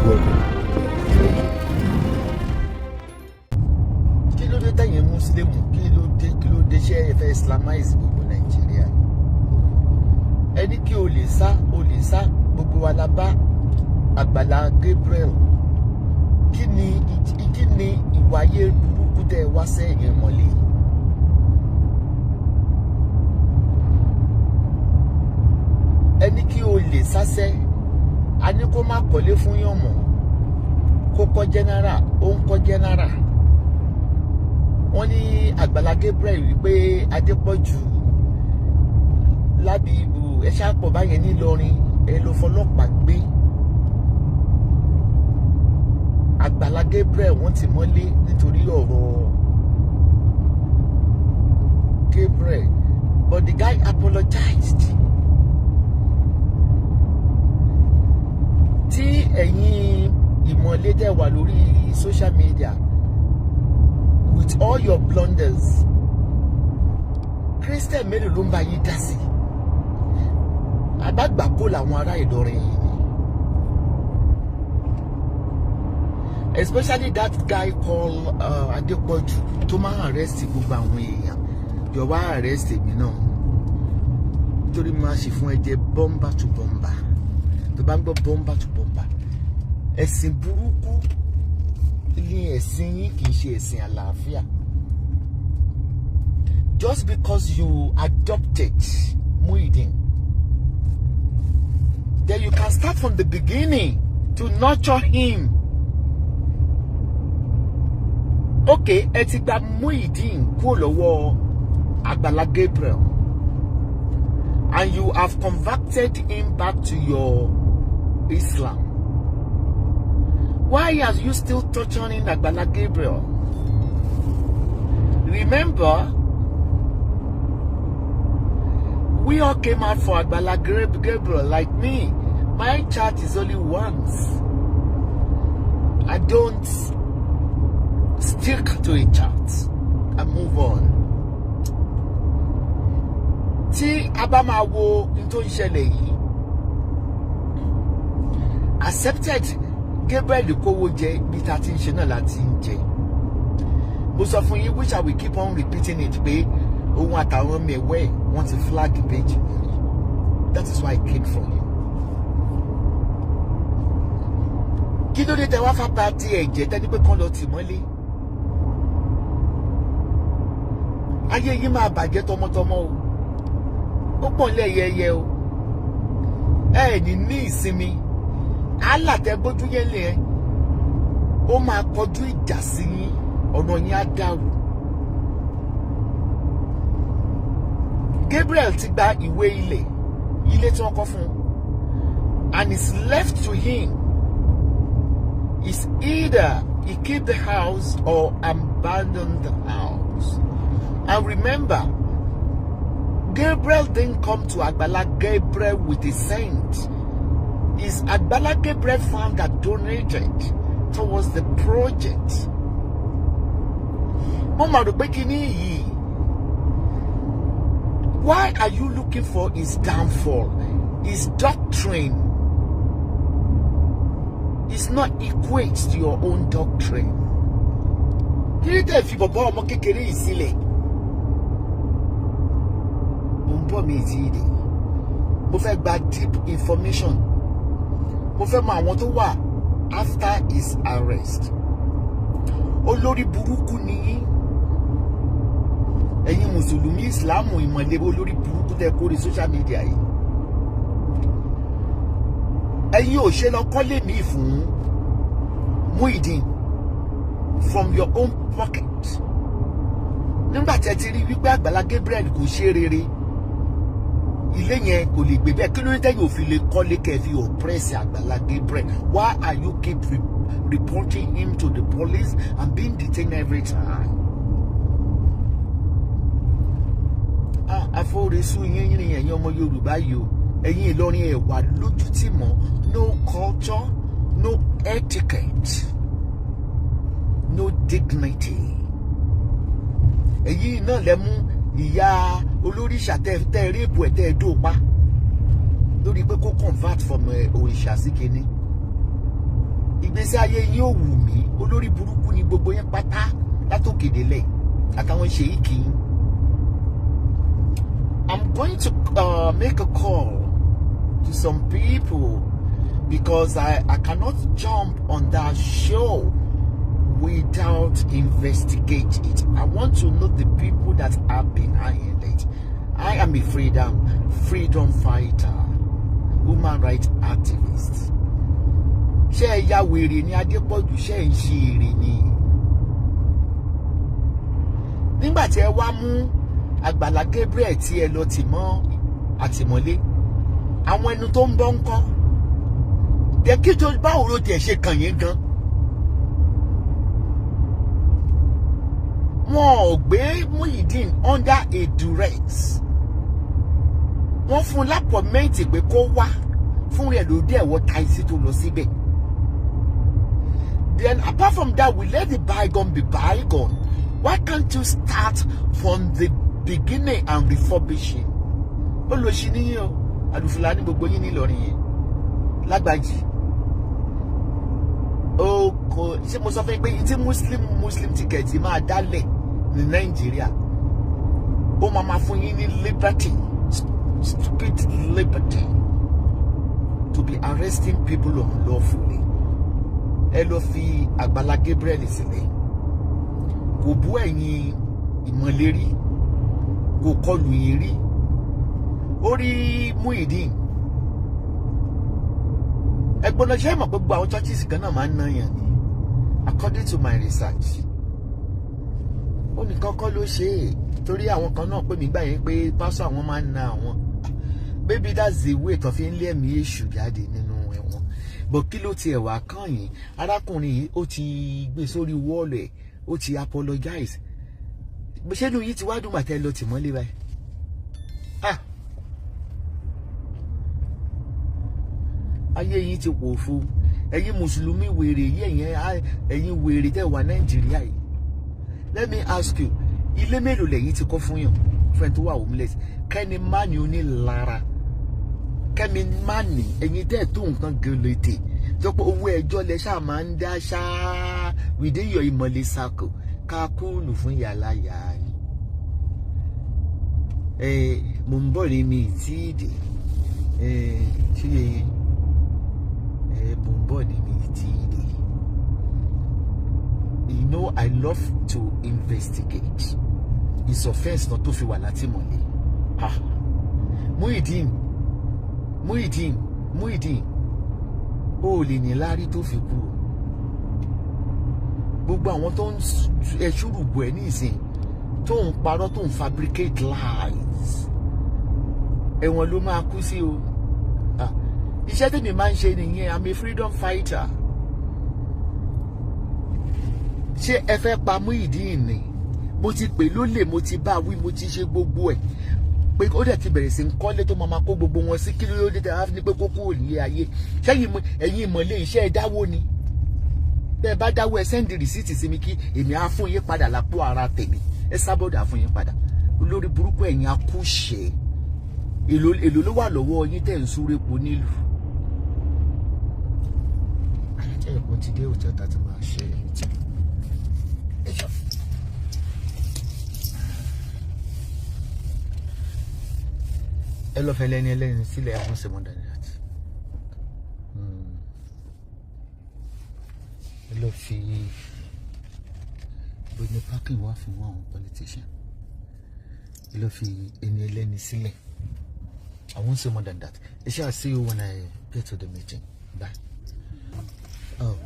welcome. Kí ló dé tẹ̀yin Muslim? Kí ló dé ṣe ẹ fẹ́ Islamize gbogbo Nàìjíríà? Ẹni kí o lè sá gbogbo wa la bá Agbala Gabriel. Kí ni ìwáyé burúkú tẹ́ wá sẹ́yìn mọ́lẹ̀? Ẹni kí o lè sásẹ́, a ní kó má kọ́lé fún yàn mọ́, kó kọ́ general, ó ń kọ́ general. Wọ́n ní Agbala Gabriel wípé Adepoju lábí ibù ẹ ṣàpọ̀ báyẹn nílọrin ẹ ló fọlọ́pàá gbé. Agbala Gabriel wọ́n ti mọ́lé nítorí ọ̀rọ̀ Gabriel, but the guy apologized. Tí ẹ̀yin ìmọ̀lé dẹ̀ wà lórí social media with all your blunders, Christian mélòó ló ń bá yín dá sí? Àgbàgbàkó làwọn ará Ìlọrin yìí ni, especially that guy called Adepoju tó máa arrest gbogbo àwọn èèyàn. Yóò wá arrest èmi náà nítorí máa ṣe fún ẹ jẹ bomba to bomba. Tó bá ń gbọ́ bomba to bomba, ẹ̀sìn burúkú ní ẹ̀sìn yín, kì í ṣe ẹ̀sìn àlàáfíà. Just because you adopted Muideen, then you can start from the beginning to nurture him. Okay, ẹ ti gba Muideen kúrò lọ́wọ́ Agbala Gabriel, and you have converted him back to your Islam. Why are you still torturing Agbala Gabriel? Remember, we all came out for Agbala Gabriel. Like me, my chat is only once. I don't stick to a chat. I move on. Tí abama wo into ìṣẹ̀lẹ̀ yìí, accepted Gabriel kówó jẹ bí ta ti ń ṣe náà láti ń jẹ. Mo sọ fún yín, which I will keep on repeating it, pé ohun àtàwọn mẹwẹ́ wọ́n ti flag page mi. That is why I came for you. Kí ló dé tẹ wá fà bá ti ẹ̀jẹ̀ tẹ́ni pé kán lọ tì mọ́lé? Ayé yìí máa bàjẹ́ tọmọtọmọ o. Ó pọ̀ nílẹ̀ yẹyẹ o. Ẹ ní ìsinmi. Alátẹ gbójú yẹn lé ẹ. Ó máa kọjú ìjà sí yín, ọ̀nà yín á dàrú. Gabriel ti gba ìwé ilé tí wọ́n kọ́ fún, and it's left to him. It's either he keep the house or abandon the house. And remember, Gabriel didn't come to Agbala Gabriel with a cent. It's Agbala Gabriel fund that donated towards the project. Mama, why are you looking for his downfall? His doctrine is not equate to your own doctrine. If you mo fẹ́ gba deep information. Mo fẹ́ mọ àwọn tó wà after his arrest. Olórí burúkú ni ẹ̀yin Mùsùlùmí, Ìsìlámù, ìmọ̀lẹ́, olórí burúkú tẹ́ kórè social media yìí. Ẹ̀yin ò ṣe lọ kọ́lé mi fún Muideen from your own pocket. Nígbà tí ẹ ti rí wípé Agbala Gabriel kò ṣe rere, ilé yẹn kò lè gbé bẹ́ẹ̀. Kí ló dé tẹ́yìn ò fi lè kọ́lé kẹfì oppress Agbala Gabriel? Why are you keep reporting him to the police and being detained every time? Àforísù yín rìn ẹ̀yin ọmọ Yorùbá yìí o. Ẹ̀yin Ìlọrin ẹ̀ wà lójú tì mọ́. No culture, no etiquette, no dignity. Ẹ̀yin náà lẹ mú ìyá olóríṣà tẹ́ rẹ́pù ẹ̀ tẹ́ dópa lórí pé kó convert from òrìṣà sí kíní. ìgbésí ayé yín ò wù mí, olórí burúkú ni gbogbo yín pátá látòkè délẹ̀ àtàwọn ṣèyíkì. I'm going to make a call to some people because I cannot jump on that show without investigating it. I want to know the people that are behind it. I am a freedom fighter, human rights activist. Ṣé ya wèrè ni Adepoju, ṣé ń ṣe èrè ni? Nígbà tí ẹ wá mú Agbala Gabriel tí ẹ lọ tì mọ́ àtìmọ́lé, àwọn ẹnu tó ń bọ́ ń kọ́. Dẹ̀ kí tó báwo ló tiẹ̀ ṣe kàn yín gan? Wọ́n ò gbé Muyideen under a duress. Wọ́n fún lápọ̀mẹ́ǹtì pé kó wá fún rẹ̀ ló dé ẹ̀wọ̀ táìsì tó lọ síbẹ̀. Then apart from that, we let the bygone be bygone. Why can't you start from the beginning and refurbishing? Olóṣì níyìn o, àdùfùlà ní gbogbo yín nílọrin yẹn. Lágbàjì. O kò ṣe mo sọ fún yín pé tí Muslim ticket máa dálẹ̀ ní Nàìjíríà. Ó máa fún yín ní liberty, stupid liberty, to be arresting people unlawfully. Ẹ lọ fi Agbala Gabriel sílẹ̀. Kò bú ẹ̀yin ìmọ̀lérí, kò kọlù yín rí. Ó rí Muyideen. Ẹ̀gbọ́n náà ṣe mọ̀ pé gbogbo àwọn churches kan náà máa ń ná yàn ni. According to my research. Ó ní kọ́kọ́ ló ṣe é. Torí àwọn kan náà pè mí gbà yẹn pé pásọ̀ àwọn máa ń ná àwọn. Baby, that's the way tó fi ń lé ẹ̀mí èṣù jáde nínú ẹ̀wọ̀n. But kí ló tiẹ̀ wá kàn yín? Arákùnrin yìí ó ti gbé sórí wọ́ọ̀lù ẹ̀, ó ti apologize. Ṣé inú yìí ti wá dùn màtẹ́ lọ tì mọ́lé báyìí? Ayé yìí ti pò fún ẹ̀yin mùsùlùmí wèrè yìí, ẹ̀yin wèrè tẹ́ wà Nàìjíríà yìí. Let me ask you, ilé mélòó lẹ́yìn ti kọ́ fún yàn fún ẹ̀ tó wà homeless? Kẹ́ni má ní onílara, kẹ́mi má ní ẹ̀yin tẹ́ tó nǹkan gẹlẹ́tẹ̀ tó pé owó ẹjọ́ lẹ ṣáà máa ń dá ṣáá within your ìmọ̀lẹ̀ circle ká kúlù fún yàrá yàrá ni. Mo ń bọ̀ ní mi tí dé ṣé mo ń bọ̀ ní mi tí dé. You know, I love to investigate. It's offense not to fi wà látìmọ́lé. Muyideen, ó lè ní lárí tó fi kú. Gbogbo àwọn tó ń ẹṣúrùbù ẹ̀ ní ìsìn tó ń parọ́ tó ń fabricate lies, ẹ̀wọ̀n ló máa kú sí o. Iṣẹ́ tèmi máa ń ṣe nìyẹn. I'm a freedom fighter. Ṣé ẹ fẹ́ pa Muyideen ni? Mo ti pè lólè, mo ti bá wí, mo ti ṣe gbogbo ẹ̀ pé ó dẹ̀ ti bẹ̀rẹ̀ sí ń kọ́lé tó máa kó gbogbo wọn sí kí ló dé tẹ́ ní pé kó kúrò ní ayé. Ṣẹ́yìn ẹ̀yin ìmọ̀lé iṣẹ́ ẹ dáwó ni? Bẹ́ẹ̀ bá dáwó ẹ sẹ́ndì rìsíìtì sí mi kí èmi á fún yín padà lápò ara tèmi. Esabod á fún yín padà. Olórí burúkú ẹ̀yin akúṣẹ̀. Èlò ló wà lọ́wọ́ yín tẹ̀ ń súré po nílùú. Àyájọ́ ẹ̀kọ́ ti dé òtẹ́ tá ti máa ṣe ẹ lọ fẹ́ lẹ́ni ẹlẹ́ni sílẹ̀ àwọn ṣe more than that. Ẹ lọ fi gbogbo parking wá fún àwọn politician. Ẹ lọ fi ẹni ẹlẹ́ni sílẹ̀. I won't say more than that. I shall see you when I get to the meeting. Bye. Oh.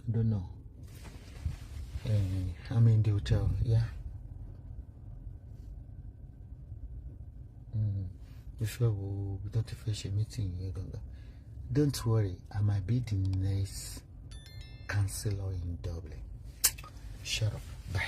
I don't know. I'm in the hotel, yeah. If we don't finish a meeting here, don't worry, I might be the next counselor in Dublin. Shut up. Bye.